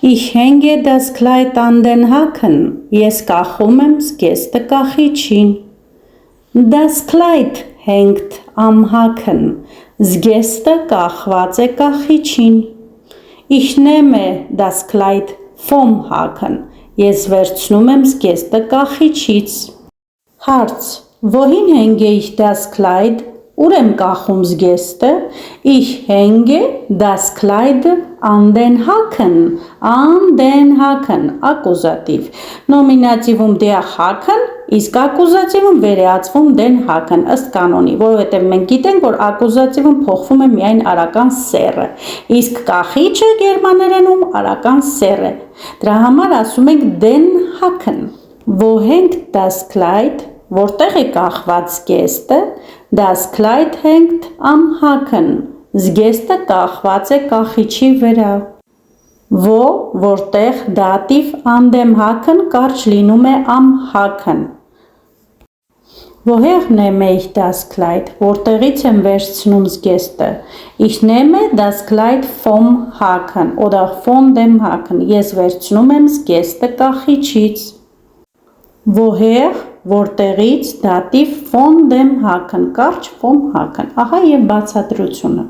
Ich hänge das Kleid an den Haken. Ես կախում եմ զգեստը կախիչին. Das Kleid hängt am Haken. Զգեստը կախված է կախիչին. Ich nehme das Kleid vom Haken. Ես վերցնում եմ զգեստը կախիչից. Հարց. Wohin hänge ich das Kleid? Ուր եմ կախում զգեստը? Ich hänge das Kleid an den Haken. An den Haken. Ակուզատիվ. Նոմինատիվում der Haken, իսկ ակուզատիվում վերեացվում den Haken ըստ կանոնի, որովհետև մենք գիտենք, որ ակուզատիվում փոխվում է միայն արական սեռը, իսկ կախիչը գերմաներենում արական սեռ է։ Դրա համար ասում ենք den Haken. Wo hängt das Kleid? Որտեղ է կախված զգեստը? Das Kleid hängt am Haken. Զգեստը կախված է կախիչի վրա. Wo, որտեղ, դատիվ an dem Haken կարճ լինում է am Haken. Woher nehme ich das Kleid? Որտեղից եմ վերցնում զգեստը? Ich nehme das Kleid vom Haken oder von dem Haken. Ես վերցնում եմ զգեստը կախիչից. Woher, որտեղից, դատիվ von dem Haken, կարճ vom Haken. Ահա եւ բացատրությունը.